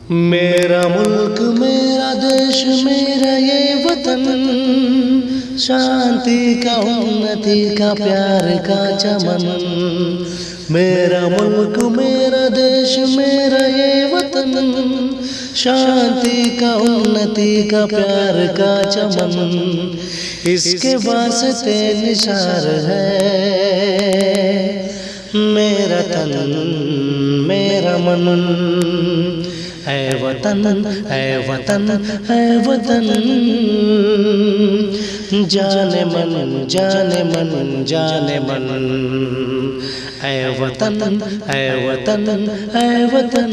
मेरा मुल्क मेरा देश मेरा ये वतन, शांति का उन्नति का प्यार का चमन। मेरा मुल्क मेरा देश मेरा ये वतन, शांति का उन्नति का प्यार का चमन। इसके वास्ते निसार है मेरा तन मेरा मन। ऐ वतन ऐ वतन ऐ वतन, जाने मन जाने मन जाने मन। ऐ वतन ऐ वतन ऐ वतन,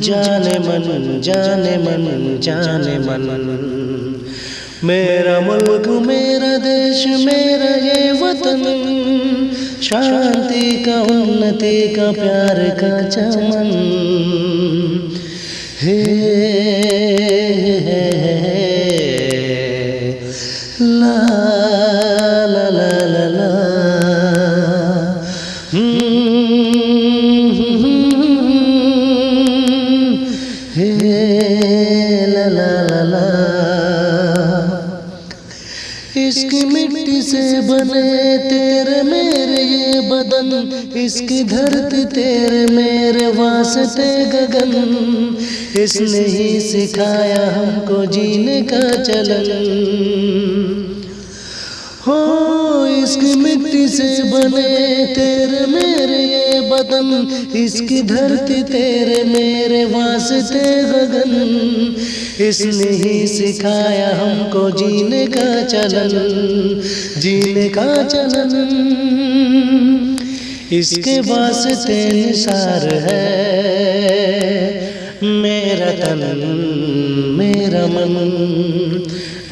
जाने मन जाने मन जाने मन। मेरा मुल्क मेरा देश मेरा ये वतन, शांति का उन्नति का प्यार का चमन। हे ला ला ला ला ला, हे ला ला ला ला। इसकी मिट्टी से बने तेरे मेरे ये बदन, इसकी धरती तेरे मेरे वास्ते गगन। इसने ही सिखाया हमको जीने का चलन। हो इसकी मिट्टी से बने तेरे मेरे ये बदन, इसकी धरती तेरे मेरे वास्ते गगन। इसने ही सिखाया हमको जीने का चलन, जीने का चलन। इसके वास्ते निसार है मेरा तन मेरा मन।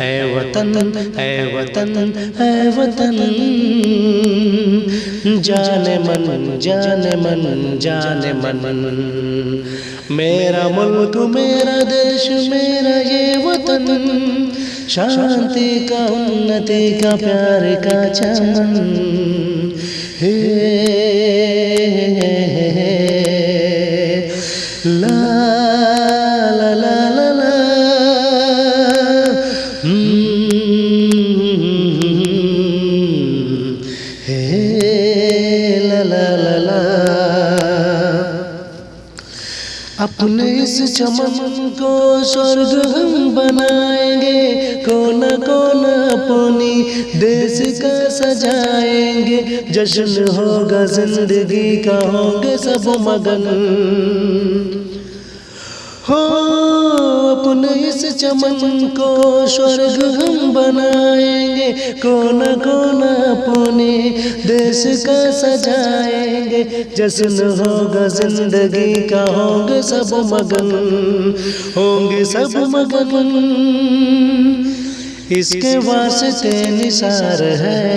ऐ वतन ऐ वतन ऐ वतन, जाने मन जाने मन जाने मन। मेरा मुल्क मेरा देश मेरा ये वतन, शांति का उन्नति का प्यार का चमन। हे ला ला ला ला ला, हे ला ला ला ला। अपने इस चमन को स्वर्ग हम बनाएंगे, कोना कोना अपनी देश का सजाएंगे। जश्न होगा जिंदगी का होंगे सब मगन। हो अपने इस चमन को स्वर्ग हम बनाएंगे, कोना कोना अपने देश का सजाएंगे। जश्न होगा जिंदगी का होंगे सब मगन, होंगे सब मगन। इसके वास्ते निसार है।